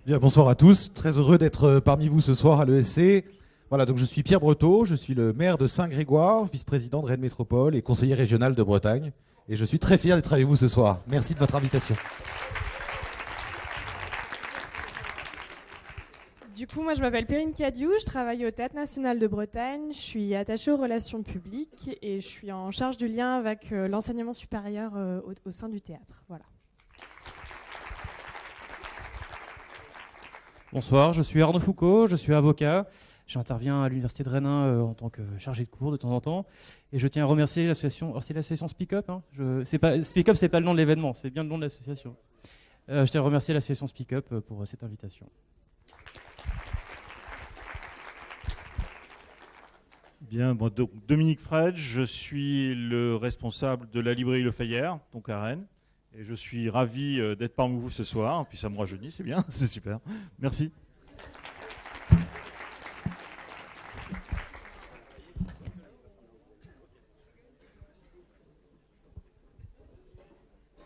Bien, bonsoir à tous. Très heureux d'être parmi vous ce soir à l'ESC. Voilà, donc je suis Pierre Breteau, je suis le maire de Saint-Grégoire, vice-président de Rennes Métropole et conseiller régional de Bretagne. Et je suis très fier d'être avec vous ce soir. Merci de votre invitation. Du coup, moi je m'appelle Perrine Cadiou, je travaille au Théâtre National de Bretagne, je suis attachée aux relations publiques et je suis en charge du lien avec l'enseignement supérieur au sein du théâtre. Voilà. Bonsoir, je suis Arnaud Foucault, je suis avocat. J'interviens à l'Université de Rennes en tant que chargé de cours de temps en temps. Et je tiens à remercier l'association. Alors, c'est l'association Speak Up. Speak Up, c'est pas le nom de l'événement, c'est bien le nom de l'association. Je tiens à remercier l'association Speak Up pour cette invitation. Bien, bon, donc Dominique Fredge, je suis le responsable de la librairie Le Fayère, donc à Rennes. Et je suis ravi d'être parmi vous ce soir. Puis ça me rajeunit, c'est bien, c'est super. Merci.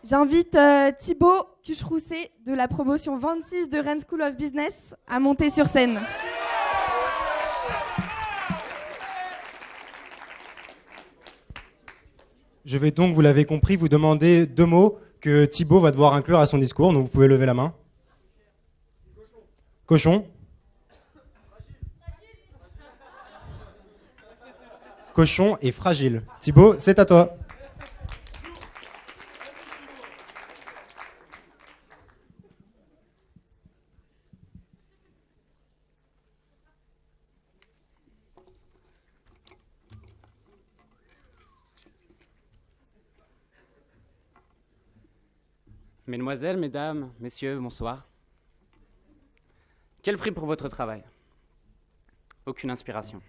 J'invite Thibaut Cucherousset de la promotion 26 de Rennes School of Business à monter sur scène. Je vais donc, vous l'avez compris, vous demander 2 mots que Thibaut va devoir inclure à son discours. Donc vous pouvez lever la main. Cochon. Cochon et fragile. Thibaut, c'est à toi. Mesdemoiselles, mesdames, messieurs, bonsoir. Quel prix pour votre travail? Aucune inspiration.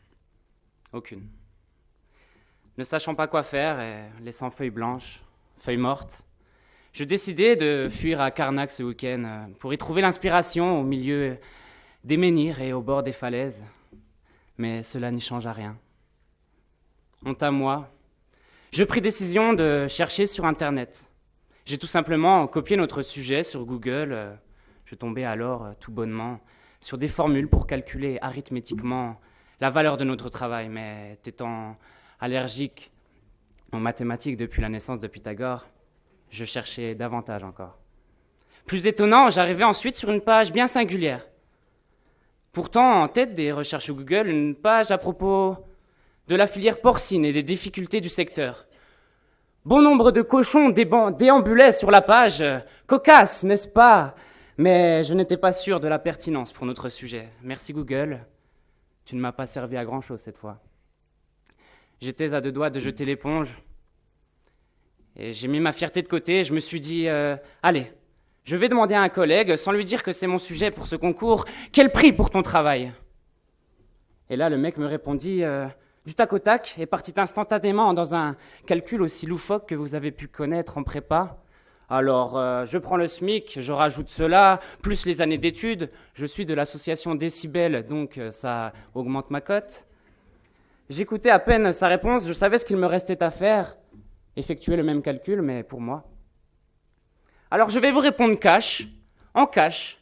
Aucune. Ne sachant pas quoi faire et laissant feuilles blanches, feuilles mortes, je décidai de fuir à Carnac ce week-end pour y trouver l'inspiration au milieu des menhirs et au bord des falaises. Mais cela n'y changea rien. Honte à moi, je pris décision de chercher sur Internet. J'ai tout simplement copié notre sujet sur Google. Je tombais alors tout bonnement sur des formules pour calculer arithmétiquement la valeur de notre travail. Mais étant allergique aux mathématiques depuis la naissance de Pythagore, je cherchais davantage encore. Plus étonnant, j'arrivais ensuite sur une page bien singulière. Pourtant, en tête des recherches Google, une page à propos de la filière porcine et des difficultés du secteur. Bon nombre de cochons déambulaient sur la page. Cocasse, n'est-ce pas? Mais je n'étais pas sûr de la pertinence pour notre sujet. Merci Google, tu ne m'as pas servi à grand-chose cette fois. J'étais à 2 doigts de jeter l'éponge. Et j'ai mis ma fierté de côté. Je me suis dit, allez, je vais demander à un collègue, sans lui dire que c'est mon sujet pour ce concours, quel prix pour ton travail? Et là, le mec me répondit... du tac au tac, et partit instantanément dans un calcul aussi loufoque que vous avez pu connaître en prépa. Alors, je prends le SMIC, je rajoute cela, plus les années d'études. Je suis de l'association Décibel, donc ça augmente ma cote. J'écoutais à peine sa réponse, je savais ce qu'il me restait à faire. Effectuer le même calcul, mais pour moi. Alors, je vais vous répondre en cash.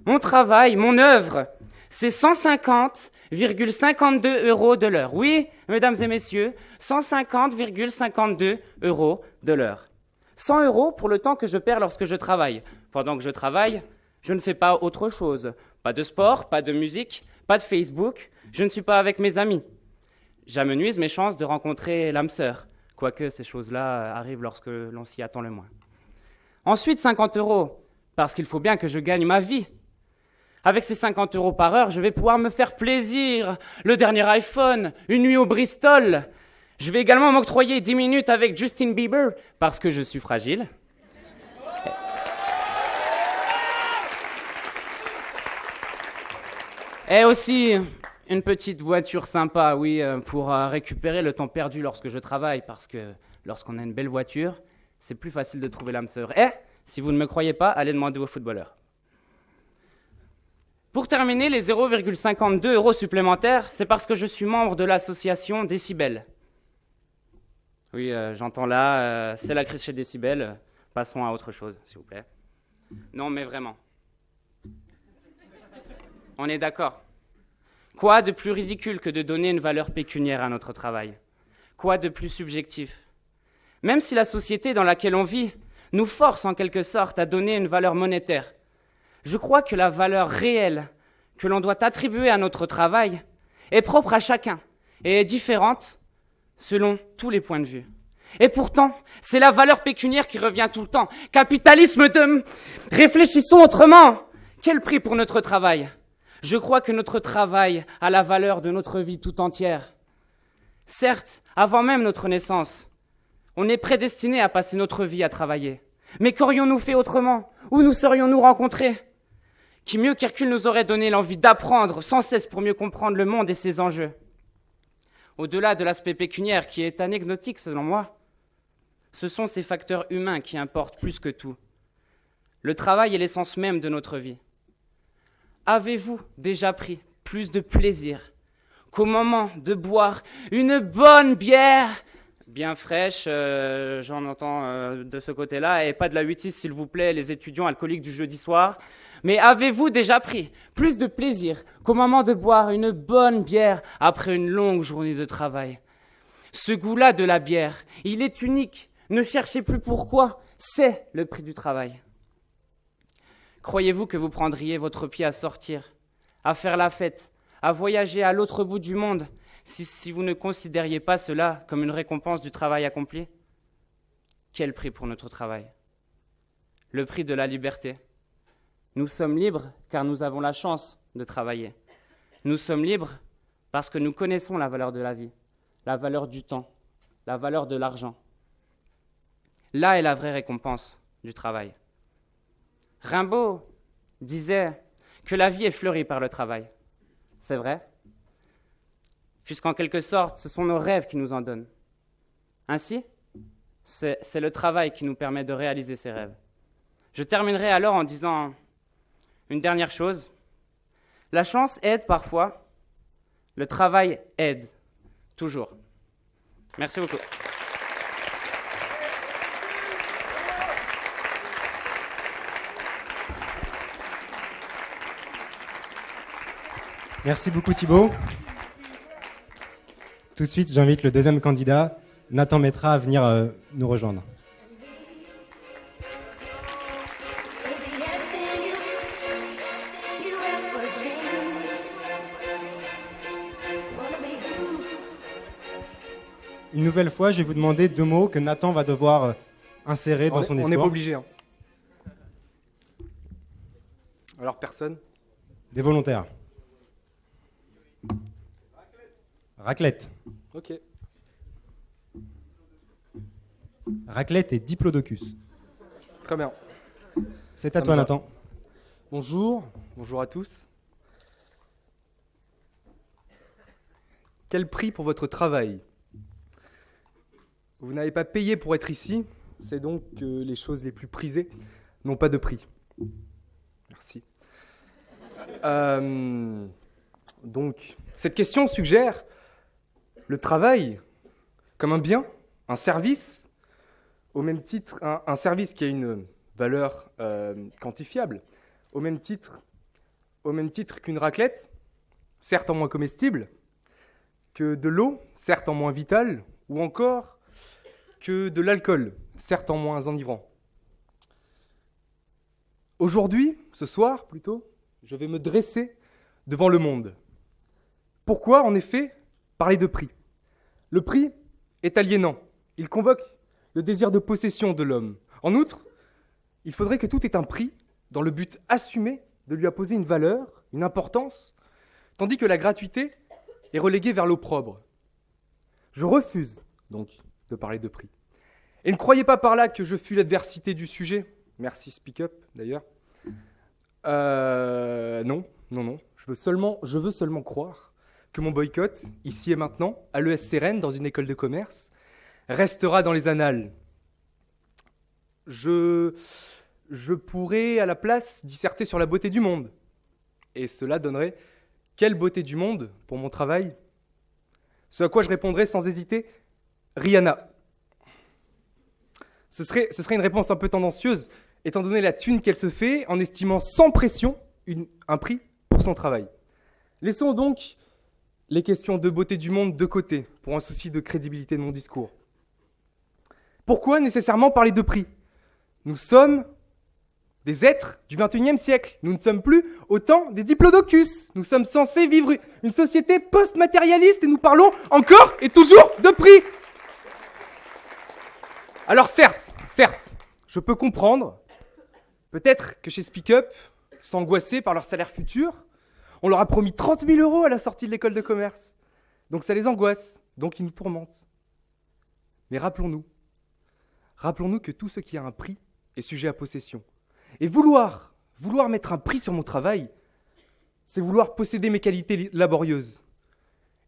Mon travail, mon œuvre, c'est 150,52 € de l'heure. Oui, mesdames et messieurs, 150,52 € de l'heure. 100 € pour le temps que je perds lorsque je travaille. Pendant que je travaille, je ne fais pas autre chose. Pas de sport, pas de musique, pas de Facebook. Je ne suis pas avec mes amis. J'amenuise mes chances de rencontrer l'âme sœur, quoique ces choses-là arrivent lorsque l'on s'y attend le moins. Ensuite, 50 €, parce qu'il faut bien que je gagne ma vie. Avec ces 50 € par heure, je vais pouvoir me faire plaisir. Le dernier iPhone, une nuit au Bristol. Je vais également m'octroyer 10 minutes avec Justin Bieber, parce que je suis fragile. Et aussi, une petite voiture sympa, oui, pour récupérer le temps perdu lorsque je travaille, parce que lorsqu'on a une belle voiture, c'est plus facile de trouver l'âme sœur. Et, si vous ne me croyez pas, allez demander aux footballeurs. Pour terminer, les 0,52 € supplémentaires, c'est parce que je suis membre de l'association Décibel. Oui, j'entends là, c'est la crise chez Décibel. Passons à autre chose, s'il vous plaît. Non, mais vraiment. On est d'accord. Quoi de plus ridicule que de donner une valeur pécuniaire à notre travail? Quoi de plus subjectif? Même si la société dans laquelle on vit nous force en quelque sorte à donner une valeur monétaire, je crois que la valeur réelle que l'on doit attribuer à notre travail est propre à chacun et est différente selon tous les points de vue. Et pourtant, c'est la valeur pécuniaire qui revient tout le temps. Capitalisme de... Réfléchissons autrement. Quel prix pour notre travail? Je crois que notre travail a la valeur de notre vie tout entière. Certes, avant même notre naissance, on est prédestiné à passer notre vie à travailler. Mais qu'aurions-nous fait autrement? Où nous serions-nous rencontrés? Qui mieux qu'Hercule nous aurait donné l'envie d'apprendre sans cesse pour mieux comprendre le monde et ses enjeux? Au-delà de l'aspect pécuniaire qui est anecdotique selon moi, ce sont ces facteurs humains qui importent plus que tout. Le travail est l'essence même de notre vie. Avez-vous déjà pris plus de plaisir qu'au moment de boire une bonne bière bien fraîche, j'en entends de ce côté-là, et pas de la 8-6 s'il vous plaît, les étudiants alcooliques du jeudi soir. Mais avez-vous déjà pris plus de plaisir qu'au moment de boire une bonne bière après une longue journée de travail? Ce goût-là de la bière, il est unique. Ne cherchez plus pourquoi, c'est le prix du travail. Croyez-vous que vous prendriez votre pied à sortir, à faire la fête, à voyager à l'autre bout du monde, si vous ne considériez pas cela comme une récompense du travail accompli? Quel prix pour notre travail? Le prix de la liberté. Nous sommes libres car nous avons la chance de travailler. Nous sommes libres parce que nous connaissons la valeur de la vie, la valeur du temps, la valeur de l'argent. Là est la vraie récompense du travail. Rimbaud disait que la vie est fleurie par le travail. C'est vrai, puisqu'en quelque sorte, ce sont nos rêves qui nous en donnent. Ainsi, c'est le travail qui nous permet de réaliser ces rêves. Je terminerai alors en disant une dernière chose. La chance aide parfois, le travail aide toujours. Merci beaucoup. Merci beaucoup Thibaut. Tout de suite, j'invite le deuxième candidat, Nathan Metra, à venir nous rejoindre. Une nouvelle fois, je vais vous demander 2 mots que Nathan va devoir insérer dans son discours. On n'est pas obligé. Hein. Alors, personne? Des volontaires. Raclette. Ok. Raclette et diplodocus. Très bien. C'est à toi, Nathan. Bonjour à tous. Quel prix pour votre travail? Vous n'avez pas payé pour être ici, c'est donc que les choses les plus prisées n'ont pas de prix. Merci. Donc, cette question suggère le travail comme un bien, un service, au même titre, un service qui a une valeur quantifiable, au même titre qu'une raclette, certes en moins comestible, que de l'eau, certes en moins vitale, ou encore que de l'alcool, certes en moins enivrant. Aujourd'hui, ce soir plutôt, je vais me dresser devant le monde. Pourquoi, en effet, parler de prix? Le prix est aliénant. Il convoque le désir de possession de l'homme. En outre, il faudrait que tout ait un prix dans le but assumé de lui apposer une valeur, une importance, tandis que la gratuité est reléguée vers l'opprobre. Je refuse donc de parler de prix. Et ne croyez pas par là que je fuis l'adversité du sujet. Merci Speak Up d'ailleurs. Non. Je veux seulement croire que mon boycott, ici et maintenant, à l'ESC Rennes, dans une école de commerce, restera dans les annales. Je pourrais, à la place, disserter sur la beauté du monde. Et cela donnerait quelle beauté du monde pour mon travail? Ce à quoi je répondrais sans hésiter, Rihanna. Ce serait une réponse un peu tendancieuse, étant donné la thune qu'elle se fait, en estimant sans pression un prix pour son travail. Laissons donc les questions de beauté du monde de côté, pour un souci de crédibilité de mon discours. Pourquoi nécessairement parler de prix ? Nous sommes des êtres du XXIe siècle. Nous ne sommes plus au temps des diplodocus. Nous sommes censés vivre une société post-matérialiste et nous parlons encore et toujours de prix. Alors certes, je peux comprendre, peut-être que chez SpeakUp, s'angoisser par leur salaire futur, on leur a promis 30 000 € à la sortie de l'école de commerce. Donc ça les angoisse, donc ils nous tourmentent. Mais rappelons-nous que tout ce qui a un prix est sujet à possession. Et vouloir mettre un prix sur mon travail, c'est vouloir posséder mes qualités laborieuses.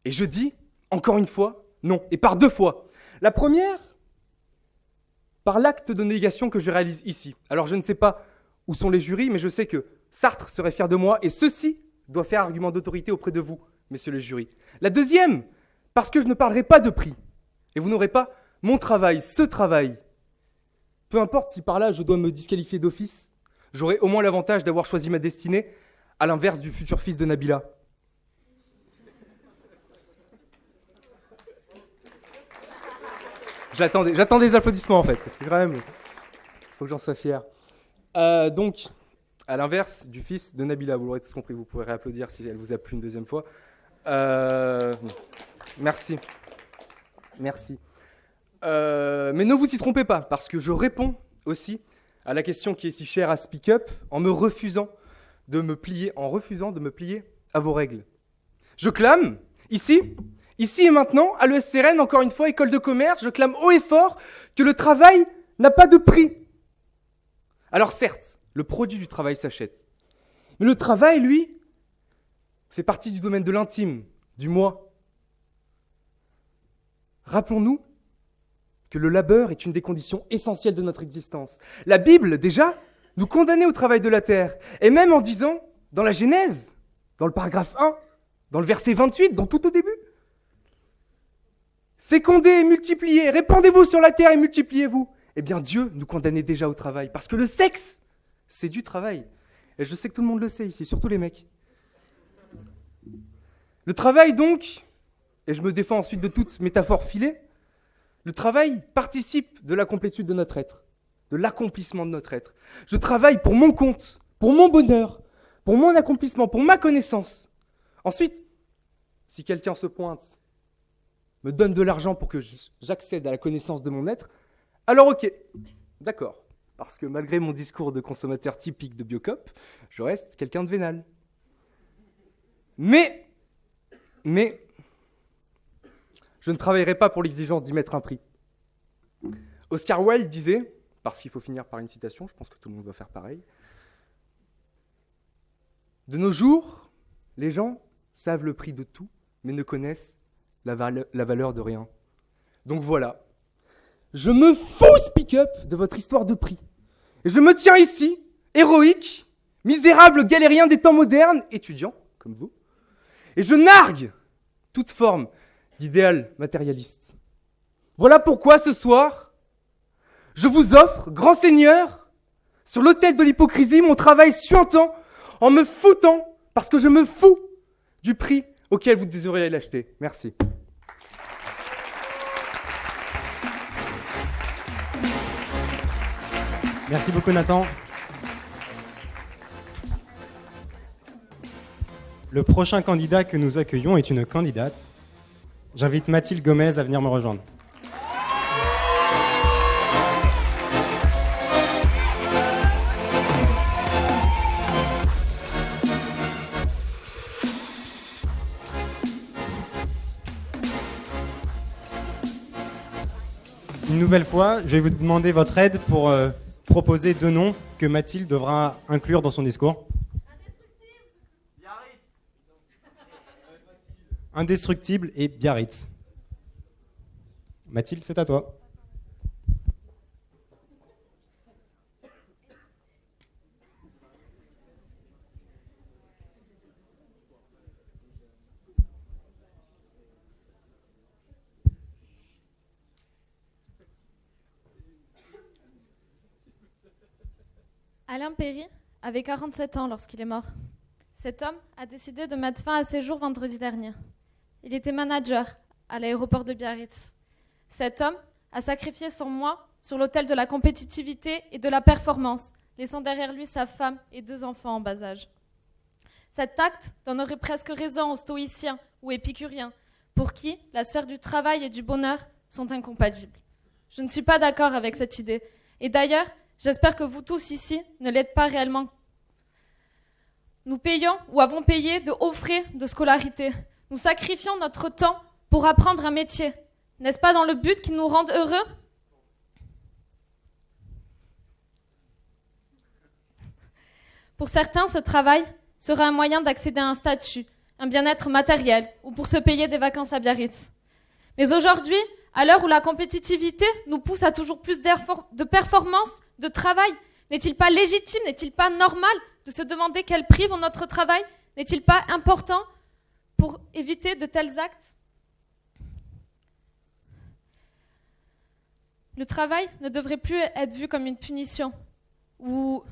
Et je dis, encore une fois, non, et par 2 fois. La première, par l'acte de négation que je réalise ici. Alors je ne sais pas où sont les jurys, mais je sais que Sartre serait fier de moi, et ceci doit faire argument d'autorité auprès de vous, messieurs les jurys. La deuxième, parce que je ne parlerai pas de prix, et vous n'aurez pas mon travail, ce travail. Peu importe si par là je dois me disqualifier d'office, j'aurai au moins l'avantage d'avoir choisi ma destinée, à l'inverse du futur fils de Nabila. J'attends des applaudissements en fait, parce que quand même, il faut que j'en sois fier. Donc, à l'inverse du fils de Nabila, vous l'aurez tous compris, vous pourrez réapplaudir si elle vous a plu une deuxième fois. Merci. Mais ne vous y trompez pas, parce que je réponds aussi à la question qui est si chère à SpeakUp en refusant de me plier à vos règles. Je clame, ici et maintenant, à l'ESCRN, encore une fois, école de commerce, je clame haut et fort que le travail n'a pas de prix. Alors certes, le produit du travail s'achète. Mais le travail, lui, fait partie du domaine de l'intime, du moi. Rappelons-nous que le labeur est une des conditions essentielles de notre existence. La Bible, déjà, nous condamnait au travail de la terre. Et même en disant, dans la Genèse, dans le paragraphe 1, dans le verset 28, dans tout au début, fécondez et multipliez, répandez-vous sur la terre et multipliez-vous. Eh bien, Dieu nous condamnait déjà au travail, parce que le sexe, c'est du travail. Et je sais que tout le monde le sait ici, surtout les mecs. Le travail donc, et je me défends ensuite de toute métaphore filée, le travail participe de la complétude de notre être, de l'accomplissement de notre être. Je travaille pour mon compte, pour mon bonheur, pour mon accomplissement, pour ma connaissance. Ensuite, si quelqu'un se pointe, me donne de l'argent pour que j'accède à la connaissance de mon être, alors ok, d'accord. Parce que malgré mon discours de consommateur typique de Biocop, je reste quelqu'un de vénal. Mais, je ne travaillerai pas pour l'exigence d'y mettre un prix. Oscar Wilde disait, parce qu'il faut finir par une citation, je pense que tout le monde va faire pareil, de nos jours, les gens savent le prix de tout, mais ne connaissent la valeur de rien. Donc voilà. Je me fous, SpeakUp, de votre histoire de prix. Et je me tiens ici, héroïque, misérable galérien des temps modernes, étudiant, comme vous, et je nargue toute forme d'idéal matérialiste. Voilà pourquoi, ce soir, je vous offre, grand seigneur, sur l'autel de l'hypocrisie, mon travail suintant, en me foutant, parce que je me fous du prix auquel vous désirez l'acheter. Merci. Merci beaucoup Nathan. Le prochain candidat que nous accueillons est une candidate. J'invite Mathilde Gomez à venir me rejoindre. Une nouvelle fois, je vais vous demander votre aide pour proposer 2 noms que Mathilde devra inclure dans son discours. Indestructible et Biarritz. Mathilde, c'est à toi. Alain Perry avait 47 ans lorsqu'il est mort. Cet homme a décidé de mettre fin à ses jours vendredi dernier. Il était manager à l'aéroport de Biarritz. Cet homme a sacrifié son moi sur l'autel de la compétitivité et de la performance, laissant derrière lui sa femme et 2 enfants en bas âge. Cet acte donnerait presque raison aux stoïciens ou épicuriens, pour qui la sphère du travail et du bonheur sont incompatibles. Je ne suis pas d'accord avec cette idée. Et d'ailleurs, j'espère que vous tous ici ne l'êtes pas réellement. Nous payons ou avons payé de hauts frais de scolarité. Nous sacrifions notre temps pour apprendre un métier. N'est-ce pas dans le but qui nous rende heureux ? Pour certains, ce travail sera un moyen d'accéder à un statut, un bien-être matériel ou pour se payer des vacances à Biarritz. Mais aujourd'hui, à l'heure où la compétitivité nous pousse à toujours plus de performance, de travail, n'est-il pas légitime, n'est-il pas normal de se demander quel prix vaut notre travail ? N'est-il pas important pour éviter de tels actes ? Le travail ne devrait plus être vu comme une punition ou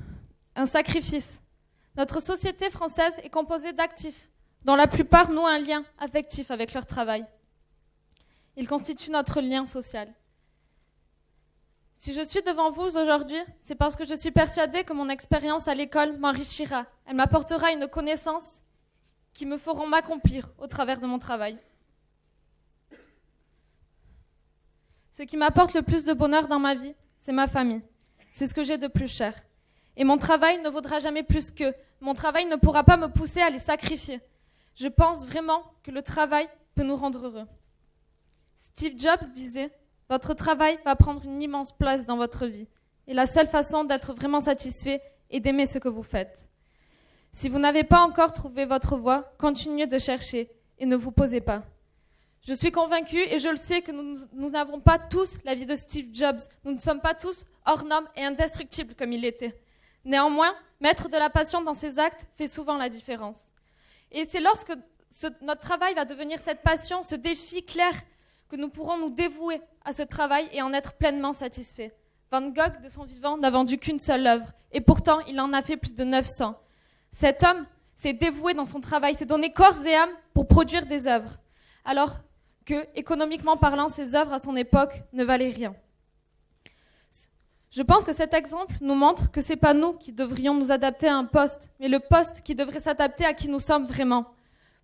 un sacrifice. Notre société française est composée d'actifs, dont la plupart nouent un lien affectif avec leur travail. Ils constituent notre lien social. Si je suis devant vous aujourd'hui, c'est parce que je suis persuadée que mon expérience à l'école m'enrichira. Elle m'apportera une connaissance qui me feront m'accomplir au travers de mon travail. Ce qui m'apporte le plus de bonheur dans ma vie, c'est ma famille. C'est ce que j'ai de plus cher. Et mon travail ne vaudra jamais plus qu'eux. Mon travail ne pourra pas me pousser à les sacrifier. Je pense vraiment que le travail peut nous rendre heureux. Steve Jobs disait « Votre travail va prendre une immense place dans votre vie. Et la seule façon d'être vraiment satisfait est d'aimer ce que vous faites. Si vous n'avez pas encore trouvé votre voie, continuez de chercher et ne vous posez pas. Je suis convaincue et je le sais que nous n'avons pas tous la vie de Steve Jobs. Nous ne sommes pas tous hors normes et indestructibles comme il l'était. Néanmoins, mettre de la passion dans ses actes fait souvent la différence. Et c'est lorsque notre travail va devenir cette passion, ce défi clair, que nous pourrons nous dévouer à ce travail et en être pleinement satisfaits. Van Gogh, de son vivant, n'a vendu qu'une seule œuvre, et pourtant il en a fait plus de 900. Cet homme s'est dévoué dans son travail, s'est donné corps et âme pour produire des œuvres, alors que, économiquement parlant, ces œuvres à son époque ne valaient rien. Je pense que cet exemple nous montre que ce n'est pas nous qui devrions nous adapter à un poste, mais le poste qui devrait s'adapter à qui nous sommes vraiment.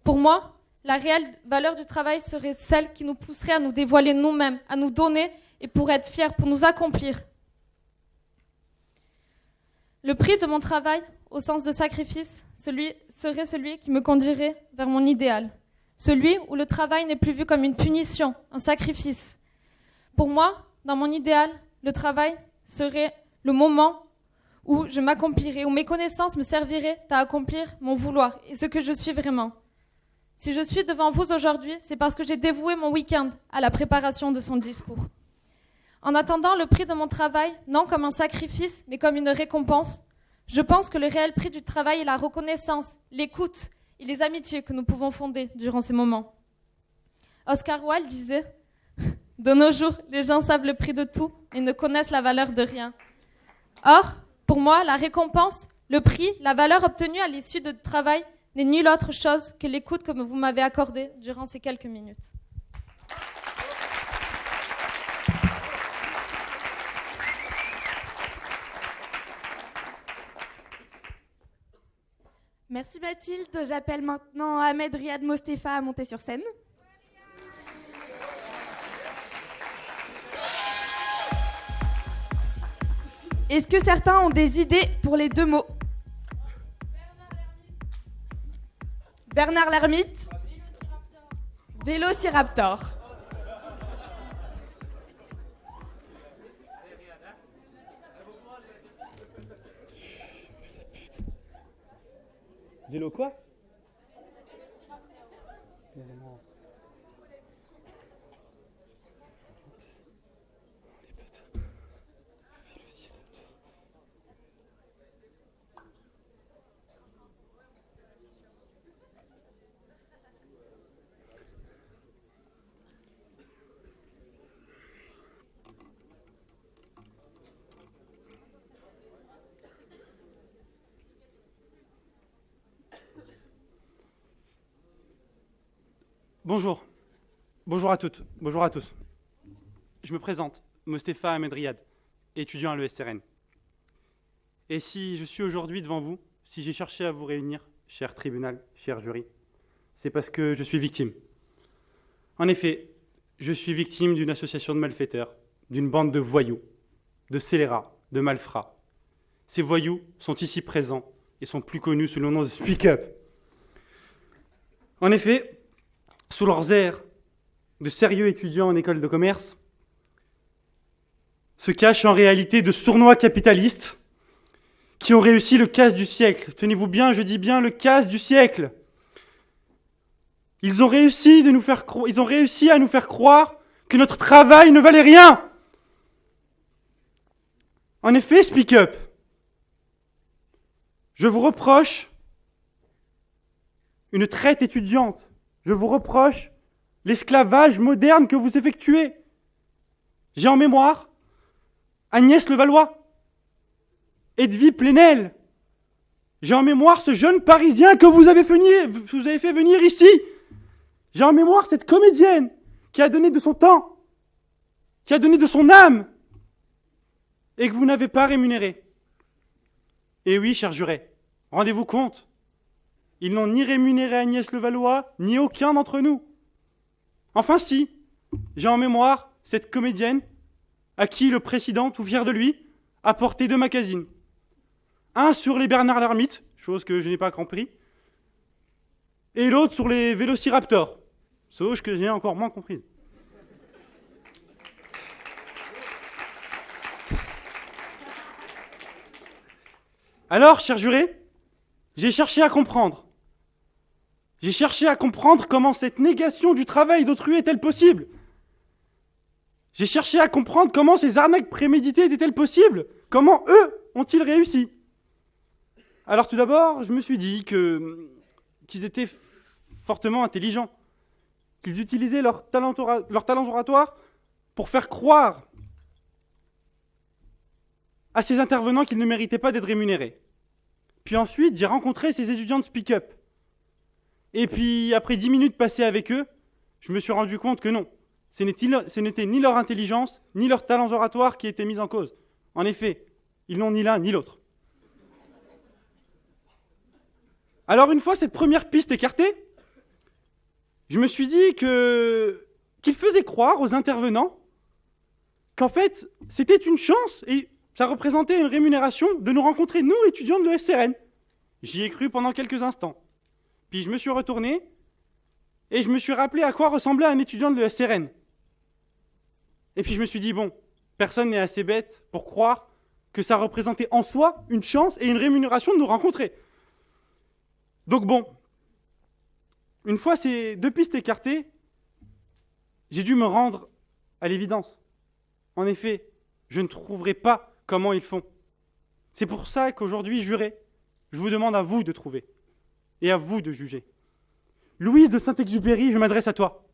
Pour moi, la réelle valeur du travail serait celle qui nous pousserait à nous dévoiler nous-mêmes, à nous donner et pour être fiers, pour nous accomplir. Le prix de mon travail, au sens de sacrifice, serait celui qui me conduirait vers mon idéal. Celui où le travail n'est plus vu comme une punition, un sacrifice. Pour moi, dans mon idéal, le travail serait le moment où je m'accomplirais, où mes connaissances me serviraient à accomplir mon vouloir et ce que je suis vraiment. Si je suis devant vous aujourd'hui, c'est parce que j'ai dévoué mon week-end à la préparation de son discours. En attendant le prix de mon travail, non comme un sacrifice, mais comme une récompense, je pense que le réel prix du travail est la reconnaissance, l'écoute et les amitiés que nous pouvons fonder durant ces moments. Oscar Wilde disait « De nos jours, les gens savent le prix de tout, mais ne connaissent la valeur de rien. » Or, pour moi, la récompense, le prix, la valeur obtenue à l'issue de travail n'est nulle autre chose que l'écoute que vous m'avez accordée durant ces quelques minutes. Merci Mathilde. J'appelle maintenant Ahmed Riyad Mostefa à monter sur scène. Est-ce que certains ont des idées pour les 2 mots ? Bernard Lhermitte. Vélociraptor. Vélo quoi ? Bonjour. Bonjour à toutes. Bonjour à tous. Je me présente, Mostefa Ahmed-Riyad, étudiant à l'ESRN. Et si je suis aujourd'hui devant vous, si j'ai cherché à vous réunir, cher tribunal, cher jury, c'est parce que je suis victime. En effet, je suis victime d'une association de malfaiteurs, d'une bande de voyous, de scélérats, de malfrats. Ces voyous sont ici présents et sont plus connus sous le nom de Speak Up. En effet, sous leurs airs de sérieux étudiants en école de commerce, se cachent en réalité de sournois capitalistes qui ont réussi le casse du siècle. Tenez-vous bien, je dis bien le casse du siècle. Ils ont réussi à nous faire croire que notre travail ne valait rien. En effet, Speak Up, je vous reproche une traite étudiante. Je vous reproche l'esclavage moderne que vous effectuez. J'ai en mémoire Agnès Levallois, Edwy Plenel. J'ai en mémoire ce jeune Parisien que vous avez fait venir ici. J'ai en mémoire cette comédienne qui a donné de son temps, qui a donné de son âme, et que vous n'avez pas rémunéré. Et oui, cher juré, rendez-vous compte, ils n'ont ni rémunéré Agnès Levallois, ni aucun d'entre nous. Enfin si, j'ai en mémoire cette comédienne à qui le président, tout fier de lui, a porté 2 magazines. Un sur les Bernard l'Ermite, chose que je n'ai pas compris, et l'autre sur les vélociraptors, chose que j'ai encore moins comprise. Alors, cher juré, j'ai cherché à comprendre. J'ai cherché à comprendre comment cette négation du travail d'autrui est-elle possible. J'ai cherché à comprendre comment ces arnaques préméditées étaient-elles possibles. Comment eux ont-ils réussi. Alors tout d'abord, je me suis dit qu'ils étaient fortement intelligents, qu'ils utilisaient leur talent oratoire pour faire croire à ces intervenants qu'ils ne méritaient pas d'être rémunérés. Puis ensuite, j'ai rencontré ces étudiants de Speak Up. Et puis, après 10 minutes passées avec eux, je me suis rendu compte que non, ce n'était ni leur intelligence, ni leurs talents oratoires qui étaient mis en cause. En effet, ils n'ont ni l'un ni l'autre. Alors, une fois cette première piste écartée, je me suis dit qu'ils faisaient croire aux intervenants qu'en fait, c'était une chance et ça représentait une rémunération de nous rencontrer, nous, étudiants de l'ESRN. J'y ai cru pendant quelques instants. Puis je me suis retourné et je me suis rappelé à quoi ressemblait un étudiant de l'ESRN. Et puis je me suis dit, bon, personne n'est assez bête pour croire que ça représentait en soi une chance et une rémunération de nous rencontrer. Donc bon, une fois ces 2 pistes écartées, j'ai dû me rendre à l'évidence. En effet, je ne trouverai pas comment ils font. C'est pour ça qu'aujourd'hui, juré, je vous demande à vous de trouver et à vous de juger. Louise de Saint-Exupéry, je m'adresse à toi.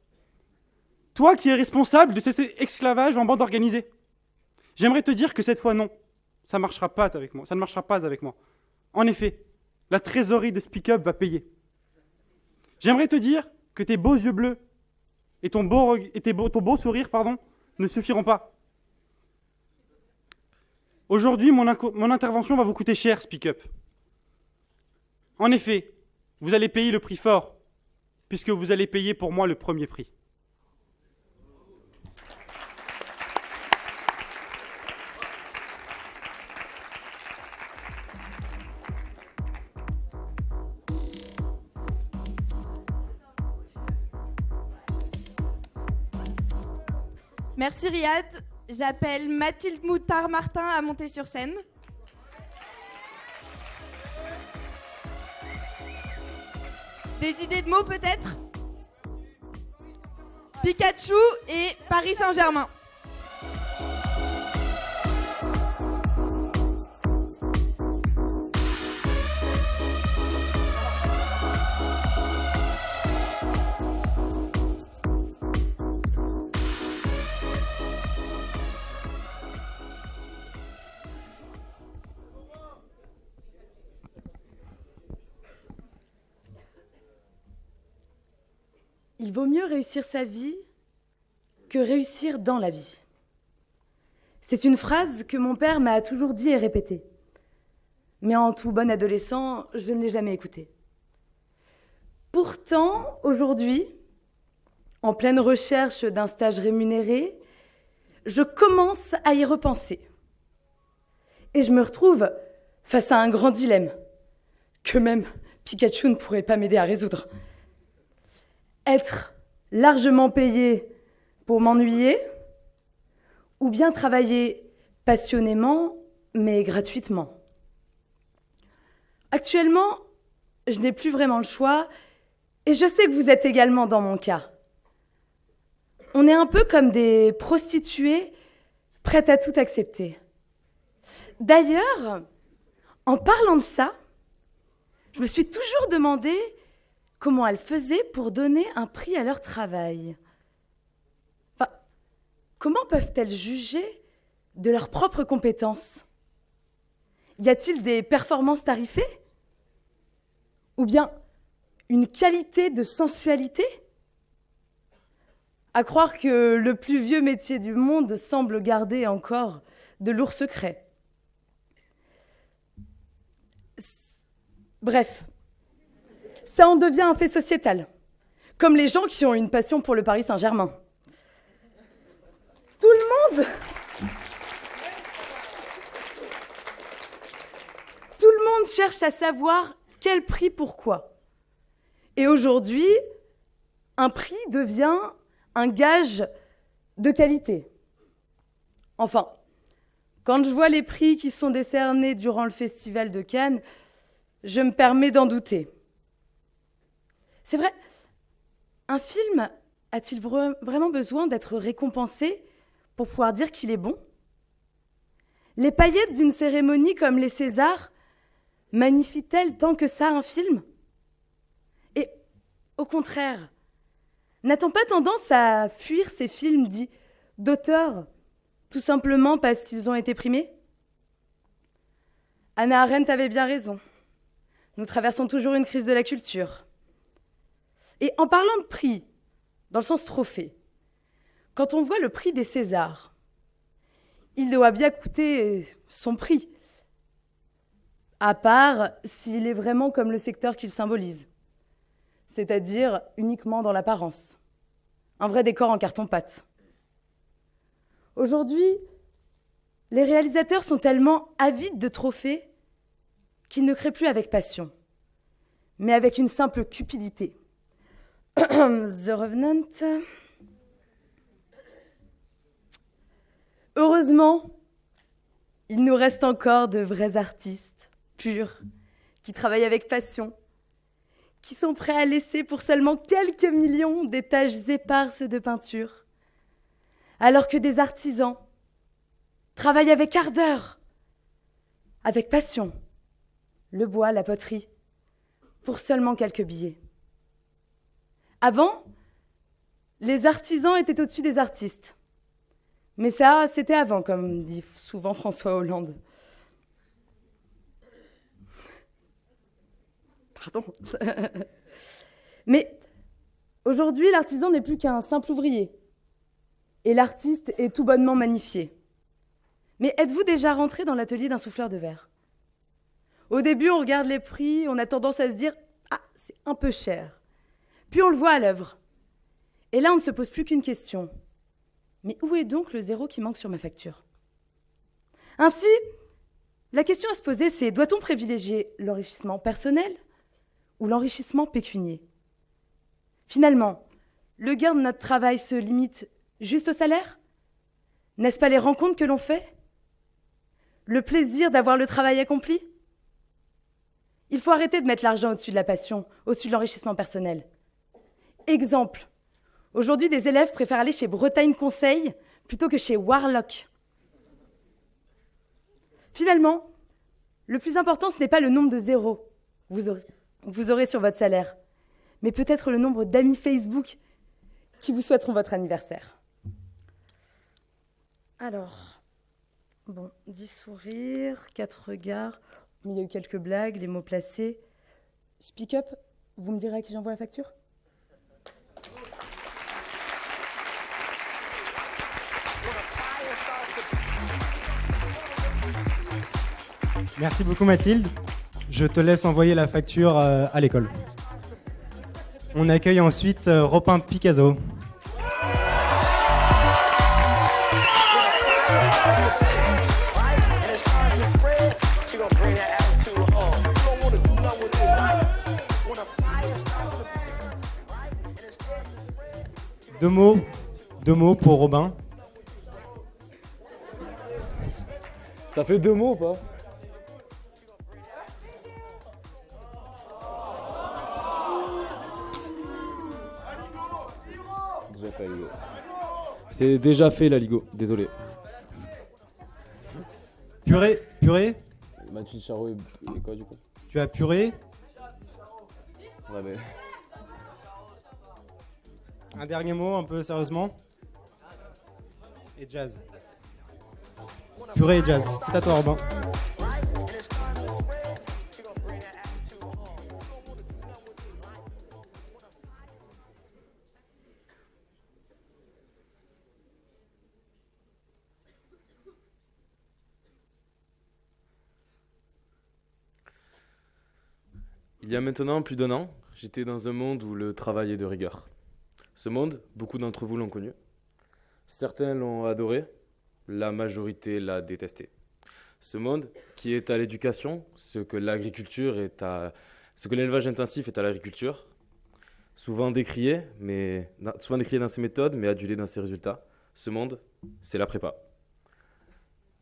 Toi qui es responsable de cet esclavage en bande organisée. J'aimerais te dire que cette fois, non, ça ne marchera pas avec moi. Ça ne marchera pas avec moi. En effet, la trésorerie de Speak Up va payer. J'aimerais te dire que tes beaux yeux bleus et ton beau sourire, ne suffiront pas. Aujourd'hui, mon intervention va vous coûter cher, Speak Up. En effet, vous allez payer le prix fort, puisque vous allez payer pour moi le premier prix. Merci Riyad. J'appelle Mathilde Moutard-Martin à monter sur scène. Des idées de mots peut-être? Pikachu et Paris Saint-Germain. il vaut mieux réussir sa vie que réussir dans la vie. C'est une phrase que mon père m'a toujours dit et répétée. Mais en tout bon adolescent, je ne l'ai jamais écoutée. Pourtant, aujourd'hui, en pleine recherche d'un stage rémunéré, je commence à y repenser. Et je me retrouve face à un grand dilemme, que même Pikachu ne pourrait pas m'aider à résoudre. Être largement payé pour m'ennuyer, ou bien travailler passionnément, mais gratuitement. Actuellement, je n'ai plus vraiment le choix, et je sais que vous êtes également dans mon cas. On est un peu comme des prostituées prêtes à tout accepter. D'ailleurs, en parlant de ça, je me suis toujours demandé comment elles faisaient pour donner un prix à leur travail. Enfin, comment peuvent-elles juger de leurs propres compétences? Y a-t-il des performances tarifées? Ou bien une qualité de sensualité? À croire que le plus vieux métier du monde semble garder encore de lourds secrets. Bref, ça en devient un fait sociétal, comme les gens qui ont une passion pour le Paris Saint-Germain. Tout le monde cherche à savoir quel prix pourquoi. Et aujourd'hui, un prix devient un gage de qualité. Enfin, quand je vois les prix qui sont décernés durant le festival de Cannes, je me permets d'en douter. C'est vrai, un film a-t-il vraiment besoin d'être récompensé pour pouvoir dire qu'il est bon? Les paillettes d'une cérémonie comme les Césars magnifient-elles tant que ça un film? Et au contraire, n'a-t-on pas tendance à fuir ces films dits d'auteur, tout simplement parce qu'ils ont été primés? Hannah Arendt avait bien raison. Nous traversons toujours une crise de la culture. Et en parlant de prix, dans le sens trophée, quand on voit le prix des Césars, il doit bien coûter son prix, à part s'il est vraiment comme le secteur qu'il symbolise, c'est-à-dire uniquement dans l'apparence, un vrai décor en carton-pâte. Aujourd'hui, les réalisateurs sont tellement avides de trophées qu'ils ne créent plus avec passion, mais avec une simple cupidité. The Revenant. Heureusement, il nous reste encore de vrais artistes, purs, qui travaillent avec passion, qui sont prêts à laisser pour seulement quelques millions des taches éparses de peinture, alors que des artisans travaillent avec ardeur, avec passion, le bois, la poterie, pour seulement quelques billets. Avant, les artisans étaient au-dessus des artistes. Mais ça, c'était avant, comme dit souvent François Hollande. Pardon. Mais aujourd'hui, l'artisan n'est plus qu'un simple ouvrier. Et l'artiste est tout bonnement magnifié. Mais êtes-vous déjà rentré dans l'atelier d'un souffleur de verre? Au début, on regarde les prix, on a tendance à se dire « Ah, c'est un peu cher ». Puis on le voit à l'œuvre. Et là, on ne se pose plus qu'une question. Mais où est donc le zéro qui manque sur ma facture? Ainsi, la question à se poser, c'est doit-on privilégier l'enrichissement personnel ou l'enrichissement pécunier? Finalement, le gain de notre travail se limite juste au salaire? N'est-ce pas les rencontres que l'on fait? Le plaisir d'avoir le travail accompli? Il faut arrêter de mettre l'argent au-dessus de la passion, au-dessus de l'enrichissement personnel. Exemple, aujourd'hui, des élèves préfèrent aller chez Bretagne Conseil plutôt que chez Warlock. Finalement, le plus important, ce n'est pas le nombre de zéros que vous aurez sur votre salaire, mais peut-être le nombre d'amis Facebook qui vous souhaiteront votre anniversaire. Alors, bon, 10 sourires, 4 regards, mais il y a eu quelques blagues, les mots placés. Speak up, vous me direz à qui j'envoie la facture ? Merci beaucoup Mathilde. Je te laisse envoyer la facture à l'école. On accueille ensuite Robin Picasso. Deux mots pour Robin. Ça fait 2 mots ou pas? Déjà fait, Ligo. C'est déjà fait la Ligo, désolé. Purée. Mathieu Charo et quoi du coup? Tu as purée. Ouais, mais... Un dernier mot, un peu sérieusement. Et jazz. Purée et jazz. C'est à toi, Robin. Il y a maintenant plus d'1 an, j'étais dans un monde où le travail est de rigueur. Ce monde, beaucoup d'entre vous l'ont connu. Certains l'ont adoré, la majorité l'a détesté. Ce monde qui est à l'éducation, ce que l'élevage intensif est à l'agriculture, souvent décrié dans ses méthodes, mais adulé dans ses résultats. Ce monde, c'est la prépa.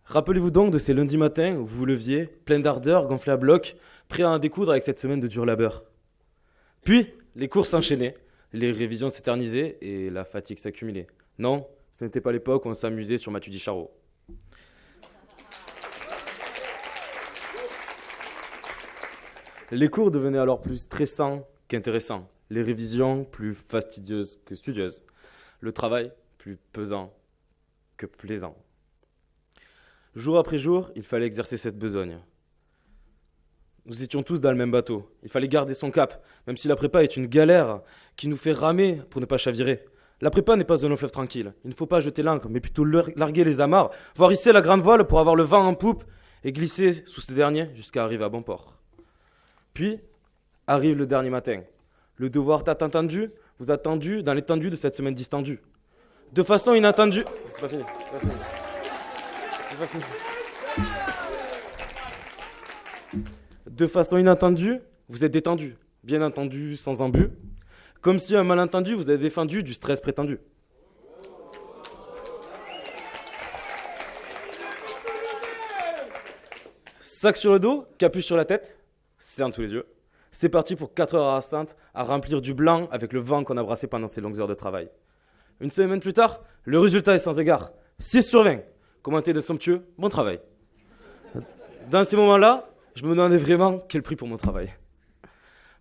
Rappelez-vous donc de ces lundis matins où vous vous leviez, plein d'ardeur, gonflé à bloc, prêt à en découdre avec cette semaine de dur labeur. Puis, les cours s'enchaînaient, les révisions s'éternisaient et la fatigue s'accumulait. Non, ce n'était pas l'époque où on s'amusait sur Mathieu Charo. Les cours devenaient alors plus stressants qu'intéressants, les révisions plus fastidieuses que studieuses, le travail plus pesant que plaisant. Jour après jour, il fallait exercer cette besogne. Nous étions tous dans le même bateau. Il fallait garder son cap, même si la prépa est une galère qui nous fait ramer pour ne pas chavirer. La prépa n'est pas un long fleuve tranquille. Il ne faut pas jeter l'ancre, mais plutôt larguer les amarres, voire hisser la grande voile pour avoir le vent en poupe et glisser sous ce dernier jusqu'à arriver à bon port. Puis, arrive le dernier matin. Le devoir tant attendu vous a tendu dans l'étendue de cette semaine distendue. De façon inattendue... C'est pas fini. De façon inattendue, vous êtes détendu, bien entendu sans embût, comme si un malentendu vous avait défendu du stress prétendu. Sac sur le dos, capuche sur la tête, cerne sous les yeux. C'est parti pour 4 heures rassantes à remplir du blanc avec le vent qu'on a brassé pendant ces longues heures de travail. Une semaine plus tard, le résultat est sans égard. 6 sur 20. Commenté de somptueux, bon travail. Dans ces moments-là, je me demandais vraiment quel prix pour mon travail.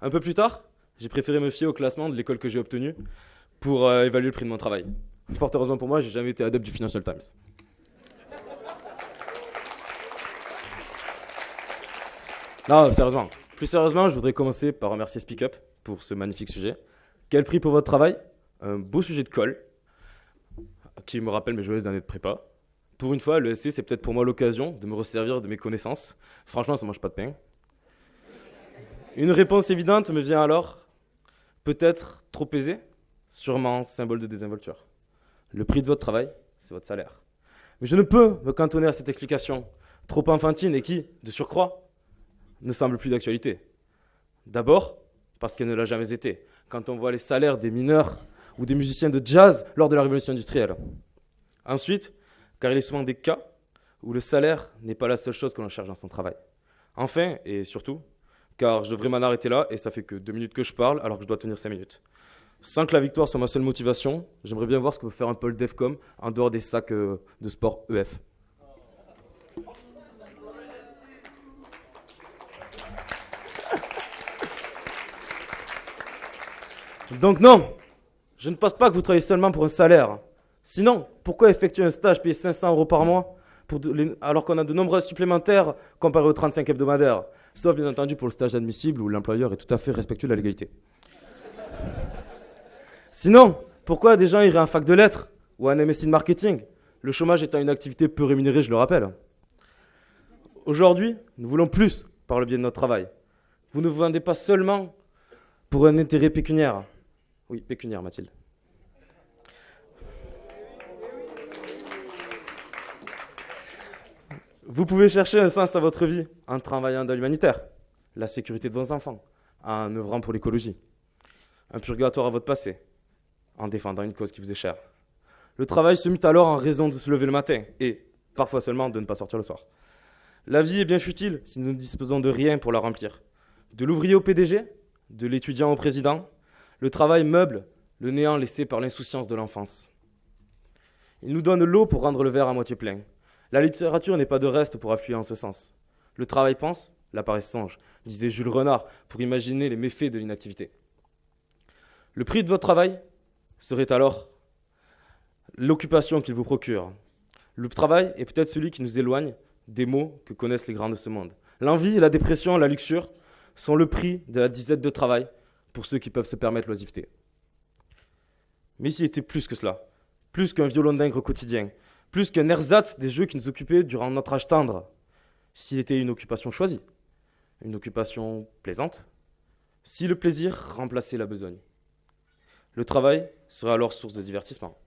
Un peu plus tard, j'ai préféré me fier au classement de l'école que j'ai obtenu pour évaluer le prix de mon travail. Fort heureusement pour moi, j'ai jamais été adepte du Financial Times. Non, sérieusement. Plus sérieusement, je voudrais commencer par remercier Speak Up pour ce magnifique sujet. Quel prix pour votre travail? Un beau sujet de colle qui me rappelle mes joyeuses années de prépa. Pour une fois, le SC, c'est peut-être pour moi l'occasion de me resservir de mes connaissances. Franchement, ça mange pas de pain. Une réponse évidente me vient alors. Peut-être trop aisée, sûrement symbole de désinvolture. Le prix de votre travail, c'est votre salaire. Mais je ne peux me cantonner à cette explication, trop enfantine et qui, de surcroît, ne semble plus d'actualité. D'abord, parce qu'elle ne l'a jamais été, quand on voit les salaires des mineurs ou des musiciens de jazz lors de la révolution industrielle. Ensuite, car il est souvent des cas où le salaire n'est pas la seule chose que l'on cherche dans son travail. Enfin, et surtout, car je devrais m'en arrêter là, et ça fait que 2 minutes que je parle, alors que je dois tenir 5 minutes. Sans que la victoire soit ma seule motivation, j'aimerais bien voir ce que peut faire un pôle DEFCOM en dehors des sacs de sport EF. Donc non, je ne pense pas que vous travaillez seulement pour un salaire. Sinon, pourquoi effectuer un stage payé 500 € par mois alors qu'on a de nombreux supplémentaires comparé aux 35 hebdomadaires? Sauf bien entendu pour le stage admissible où l'employeur est tout à fait respectueux de la légalité. Sinon, pourquoi des gens iraient en fac de lettres ou en MSc de marketing? Le chômage étant une activité peu rémunérée, je le rappelle. Aujourd'hui, nous voulons plus par le biais de notre travail. Vous ne vous vendez pas seulement pour un intérêt pécuniaire. Oui, pécuniaire, Mathilde. Vous pouvez chercher un sens à votre vie en travaillant dans l'humanitaire, la sécurité de vos enfants, en œuvrant pour l'écologie, un purgatoire à votre passé, en défendant une cause qui vous est chère. Le travail se mute alors en raison de se lever le matin et, parfois seulement, de ne pas sortir le soir. La vie est bien futile si nous ne disposons de rien pour la remplir. De l'ouvrier au PDG, de l'étudiant au président, le travail meuble le néant laissé par l'insouciance de l'enfance. Il nous donne l'eau pour rendre le verre à moitié plein. La littérature n'est pas de reste pour affluer en ce sens. Le travail pense, la paresse songe, disait Jules Renard pour imaginer les méfaits de l'inactivité. Le prix de votre travail serait alors l'occupation qu'il vous procure. Le travail est peut-être celui qui nous éloigne des maux que connaissent les grands de ce monde. L'envie, la dépression, la luxure sont le prix de la disette de travail pour ceux qui peuvent se permettre l'oisiveté. Mais s'il était plus que cela, plus qu'un violon d'ingre quotidien, plus qu'un ersatz des jeux qui nous occupaient durant notre âge tendre, s'il était une occupation choisie, une occupation plaisante, si le plaisir remplaçait la besogne. Le travail serait alors source de divertissement.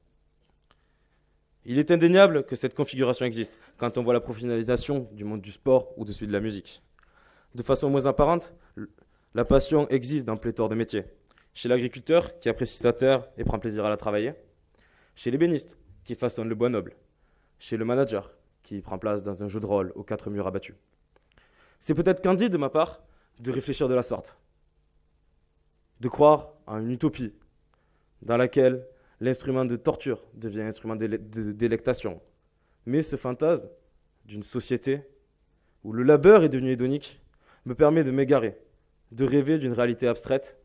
Il est indéniable que cette configuration existe quand on voit la professionnalisation du monde du sport ou de celui de la musique. De façon moins apparente, la passion existe dans pléthore de métiers. Chez l'agriculteur qui apprécie sa terre et prend plaisir à la travailler, chez l'ébéniste qui façonne le bois noble, chez le manager qui prend place dans un jeu de rôle aux 4 murs abattus. C'est peut-être candide de ma part de réfléchir de la sorte, de croire en une utopie dans laquelle l'instrument de torture devient instrument de délectation. Mais ce fantasme d'une société où le labeur est devenu hédonique me permet de m'égarer, de rêver d'une réalité abstraite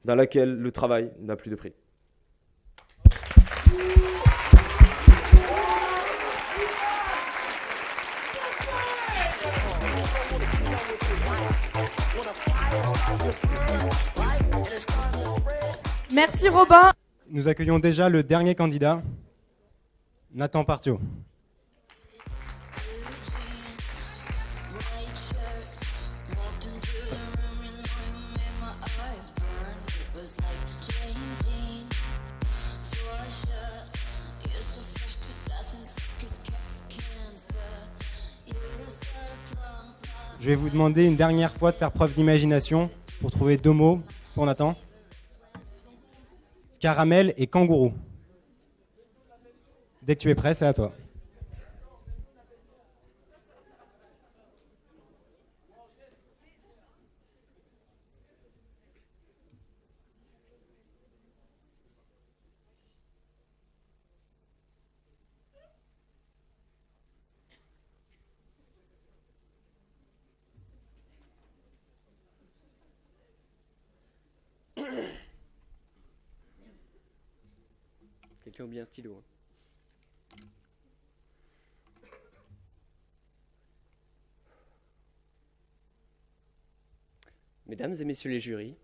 dans laquelle le travail n'a plus de prix. Merci Robin. Nous accueillons déjà le dernier candidat, Nathan Partio. Je vais vous demander une dernière fois de faire preuve d'imagination pour trouver 2 mots pour Nathan. Caramel et kangourou. Dès que tu es prêt, c'est à toi. Quelqu'un oublie un stylo. Mesdames et messieurs les jurys,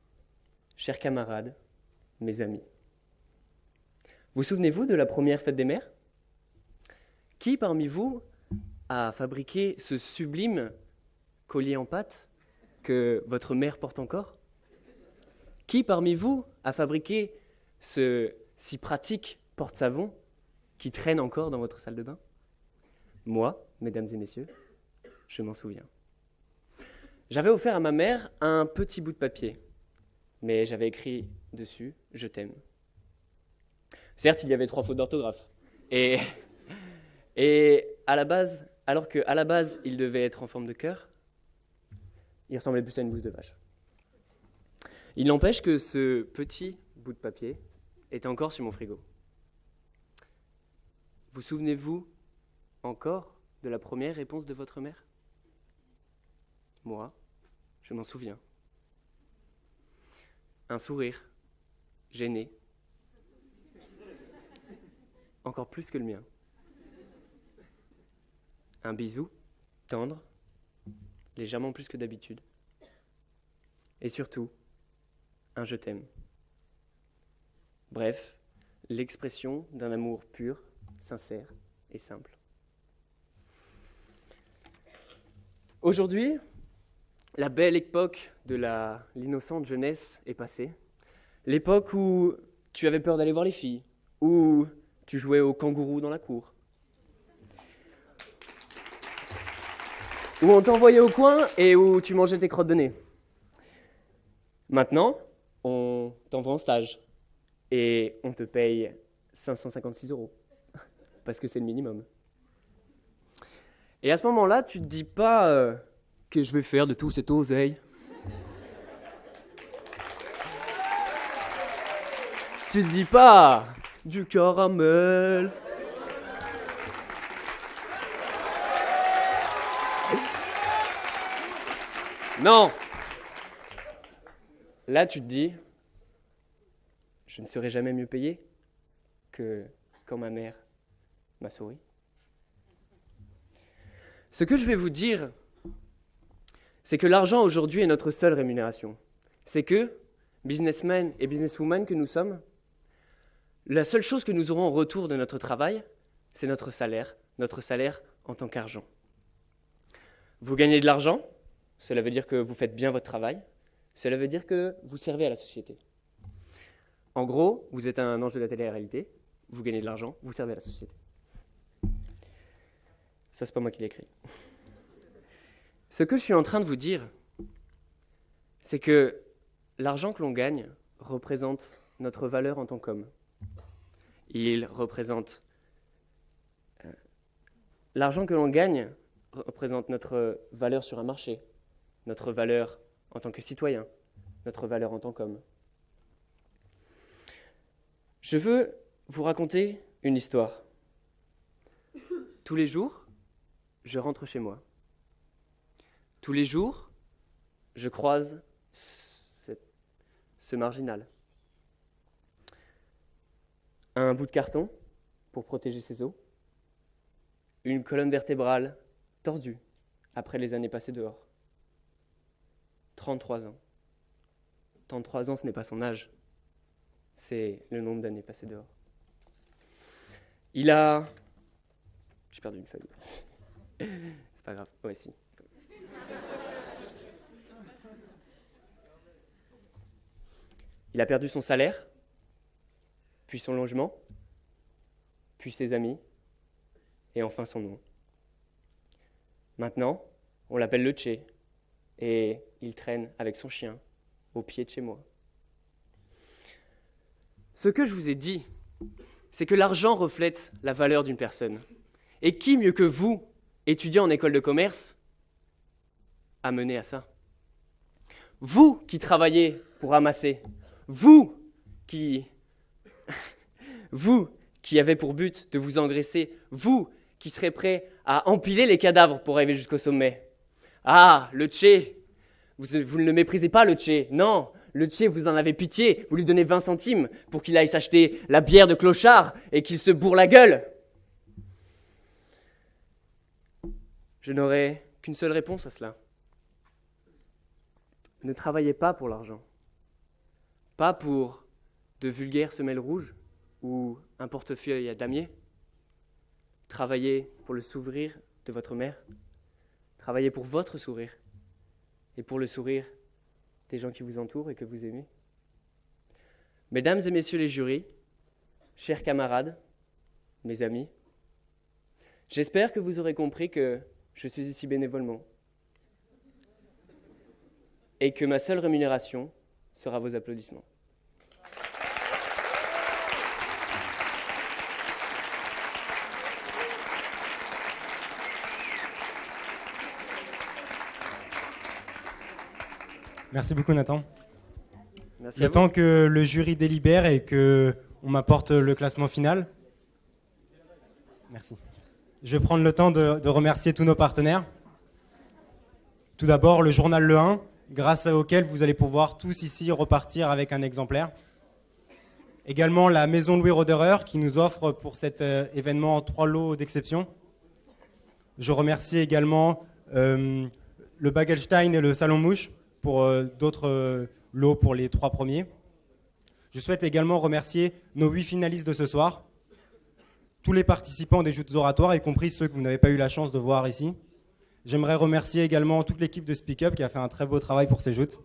chers camarades, mes amis, vous souvenez-vous de la première fête des mères? Qui parmi vous a fabriqué ce sublime collier en pâte que votre mère porte encore? Qui parmi vous a fabriqué ce si pratique porte-savon qui traîne encore dans votre salle de bain? Moi, mesdames et messieurs, je m'en souviens. J'avais offert à ma mère un petit bout de papier, mais j'avais écrit dessus « Je t'aime ». Certes, il y avait 3 fautes d'orthographe. Et à la base, alors qu'à la base, il devait être en forme de cœur, il ressemblait plus à une bouse de vache. Il n'empêche que ce petit bout de papier était encore sur mon frigo. Vous souvenez-vous encore de la première réponse de votre mère? Moi, je m'en souviens. Un sourire, gêné, encore plus que le mien. Un bisou, tendre, légèrement plus que d'habitude. Et surtout, un je t'aime. Bref, l'expression d'un amour pur, sincère et simple. Aujourd'hui, la belle époque de l'innocente jeunesse est passée. L'époque où tu avais peur d'aller voir les filles, où tu jouais au kangourou dans la cour, où on t'envoyait au coin et où tu mangeais tes crottes de nez. Maintenant, on t'envoie en stage et on te paye 556 €, parce que c'est le minimum. Et à ce moment-là, tu ne te dis pas que je vais faire de tout cette oseille. Tu te dis pas du caramel. Non. Là, tu te dis, je ne serai jamais mieux payé que quand ma mère m'a souri. Ce que je vais vous dire, c'est que l'argent aujourd'hui est notre seule rémunération. C'est que, businessmen et businesswomen que nous sommes, la seule chose que nous aurons en retour de notre travail, c'est notre salaire en tant qu'argent. Vous gagnez de l'argent, cela veut dire que vous faites bien votre travail, cela veut dire que vous servez à la société. En gros, vous êtes un ange de la télé-réalité, vous gagnez de l'argent, vous servez à la société. Ça, c'est pas moi qui l'ai écrit. Ce que je suis en train de vous dire, c'est que l'argent que l'on gagne représente notre valeur en tant qu'homme. Il représente... L'argent que l'on gagne représente notre valeur sur un marché, notre valeur en tant que citoyen, notre valeur en tant qu'homme. Je veux vous raconter une histoire. Tous les jours, je rentre chez moi. Tous les jours, je croise ce marginal. Un bout de carton pour protéger ses os, une colonne vertébrale tordue après les années passées dehors. 33 ans. 33 ans, ce n'est pas son âge, c'est le nombre d'années passées dehors. Il a... J'ai perdu une feuille. C'est pas grave. Ouais, si. Il a perdu son salaire, puis son logement, puis ses amis, et enfin son nom. Maintenant, on l'appelle le Tché, et il traîne avec son chien au pied de chez moi. Ce que je vous ai dit, c'est que l'argent reflète la valeur d'une personne. Et qui mieux que vous, étudiant en école de commerce, a mené à ça? Vous qui travaillez pour ramasser, vous qui avez pour but de vous engraisser, vous qui serez prêts à empiler les cadavres pour arriver jusqu'au sommet. Ah, le Tché, vous ne le méprisez pas, le Tché, non. Le Tché, vous en avez pitié, vous lui donnez 20 centimes pour qu'il aille s'acheter la bière de clochard et qu'il se bourre la gueule. Je n'aurai qu'une seule réponse à cela. Ne travaillez pas pour l'argent. Pas pour de vulgaires semelles rouges ou un portefeuille à damier. Travaillez pour le sourire de votre mère. Travaillez pour votre sourire et pour le sourire des gens qui vous entourent et que vous aimez. Mesdames et messieurs les jurys, chers camarades, mes amis, j'espère que vous aurez compris que je suis ici bénévolement et que ma seule rémunération sera vos applaudissements. Merci beaucoup Nathan. Merci Le temps que le jury délibère et qu'on m'apporte le classement final. Merci. Je vais prendre le temps de remercier tous nos partenaires. Tout d'abord le journal Le 1, grâce auquel vous allez pouvoir tous ici repartir avec un exemplaire. Également la maison Louis Roederer qui nous offre pour cet événement 3 lots d'exception. Je remercie également le Bagelstein et le Salon Mouche pour d'autres lots pour les 3 premiers. Je souhaite également remercier nos 8 finalistes de ce soir, tous les participants des joutes oratoires, y compris ceux que vous n'avez pas eu la chance de voir ici. J'aimerais remercier également toute l'équipe de Speak Up qui a fait un très beau travail pour ces joutes.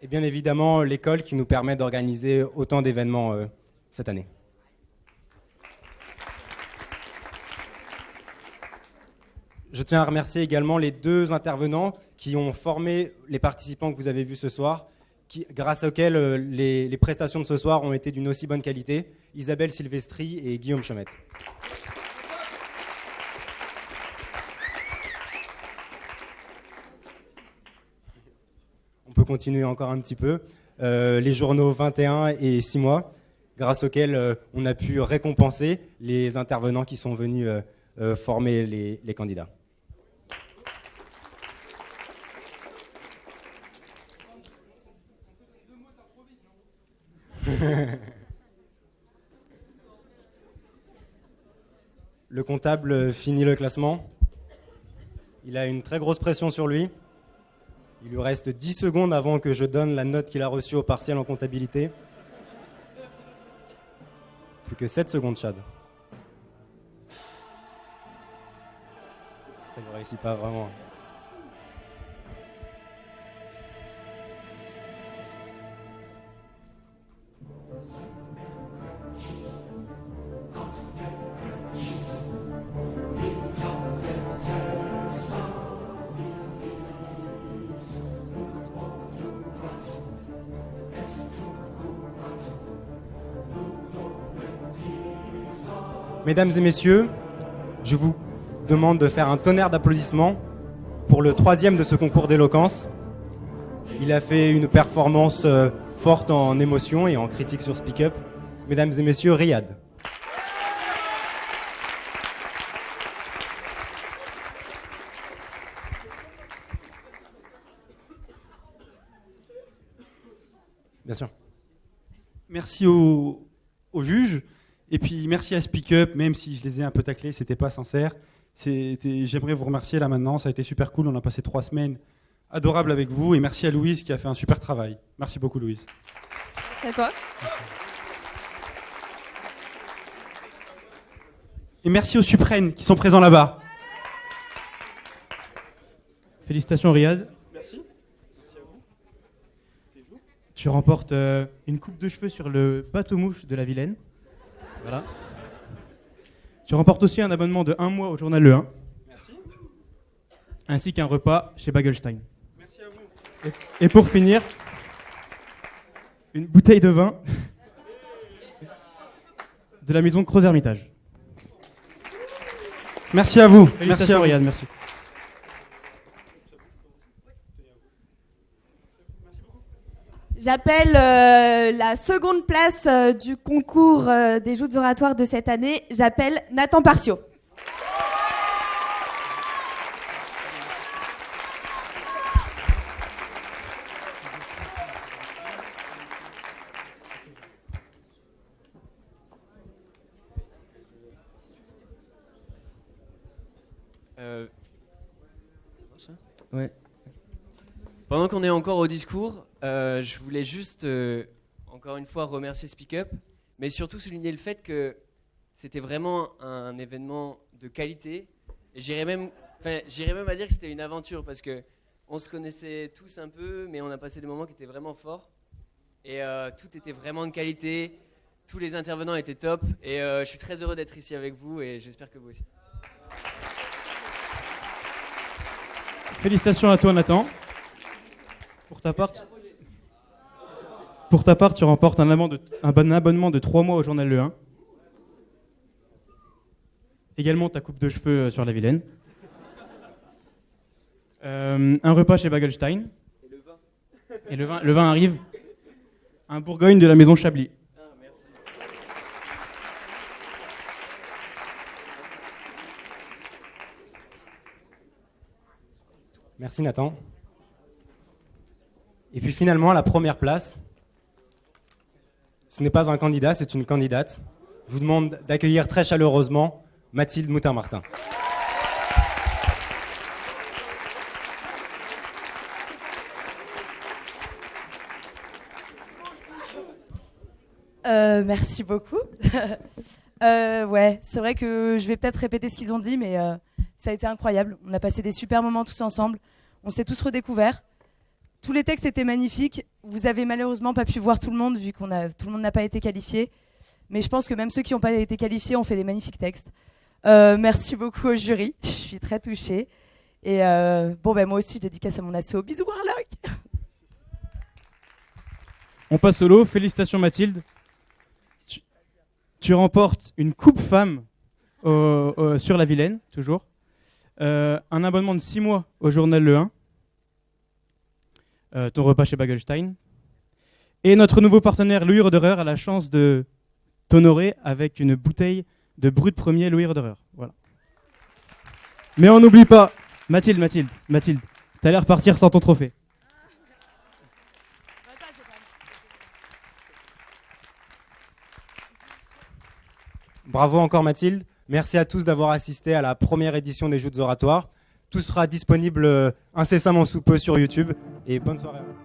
Et bien évidemment, l'école qui nous permet d'organiser autant d'événements cette année. Je tiens à remercier également les 2 intervenants qui ont formé les participants que vous avez vus ce soir, grâce auxquels les prestations de ce soir ont été d'une aussi bonne qualité, Isabelle Silvestri et Guillaume Chomette. On peut continuer encore un petit peu. Les journaux 21 et 6 mois, grâce auxquels on a pu récompenser les intervenants qui sont venus former les candidats. Le comptable finit le classement. Il a une très grosse pression sur lui. Il lui reste 10 secondes avant que je donne la note qu'il a reçue au partiel en comptabilité. Plus que 7 secondes, Chad. Ça ne réussit pas vraiment. Mesdames et messieurs, je vous demande de faire un tonnerre d'applaudissements pour le 3e de ce concours d'éloquence. Il a fait une performance forte en émotion et en critique sur Speak Up. Mesdames et messieurs, Riyad. Bien sûr. Merci aux juges. Et puis merci à Speak Up, même si je les ai un peu taclés, c'était pas sincère. J'aimerais vous remercier là maintenant, ça a été super cool, on a passé 3 semaines adorables avec vous. Et merci à Louise qui a fait un super travail. Merci beaucoup Louise. C'est à toi. Et merci aux Suprêmes qui sont présents là-bas. Félicitations Riyad. Merci. Merci à vous. Tu remportes une coupe de cheveux sur le bateau-mouche de la Vilaine. Voilà. Tu remportes aussi un abonnement de 1 mois au journal Le 1. Merci. Ainsi qu'un repas chez Bagelstein. Merci à vous. Et pour finir, une bouteille de vin de la maison Creux-Hermitage. Merci à vous. Merci à Riyad, merci. J'appelle la seconde place du concours des joutes oratoires de cette année. J'appelle Nathan Parcio. Ouais. Pendant qu'on est encore au discours, je voulais juste, encore une fois, remercier Speak Up, mais surtout souligner le fait que c'était vraiment un événement de qualité. Et j'irais même à dire que c'était une aventure, parce qu'on se connaissait tous un peu, mais on a passé des moments qui étaient vraiment forts. Et tout était vraiment de qualité, tous les intervenants étaient top, et je suis très heureux d'être ici avec vous, et j'espère que vous aussi. Félicitations à toi Nathan. Pour ta part, tu remportes un abonnement de 3 mois au journal Le 1. Également ta coupe de cheveux sur la Vilaine. Un repas chez Bagelstein. Et le vin arrive. Un Bourgogne de la maison Chablis. Merci Nathan. Et puis finalement, la première place, ce n'est pas un candidat, c'est une candidate. Je vous demande d'accueillir très chaleureusement Mathilde Moutin-Martin. Merci beaucoup. Ouais, c'est vrai que je vais peut-être répéter ce qu'ils ont dit, mais ça a été incroyable. On a passé des super moments tous ensemble. On s'est tous redécouverts. Tous les textes étaient magnifiques. Vous avez malheureusement pas pu voir tout le monde, vu tout le monde n'a pas été qualifié. Mais je pense que même ceux qui n'ont pas été qualifiés ont fait des magnifiques textes. Merci beaucoup au jury. Je suis très touchée. Et moi aussi, je dédicace à mon asso. Bisous, Warlock. On passe au lot. Félicitations, Mathilde. Tu remportes une coupe femme sur la Vilaine, toujours. Un abonnement de 6 mois au journal Le 1. Ton repas chez Bagelstein. Et notre nouveau partenaire, Louis Roederer, a la chance de t'honorer avec une bouteille de brut premier Louis Roederer. Voilà. Mais on n'oublie pas, Mathilde, t'allais repartir sans ton trophée. Bravo encore Mathilde. Merci à tous d'avoir assisté à la première édition des Joutes oratoires. Tout sera disponible incessamment sous peu sur YouTube. Et bonne soirée à vous.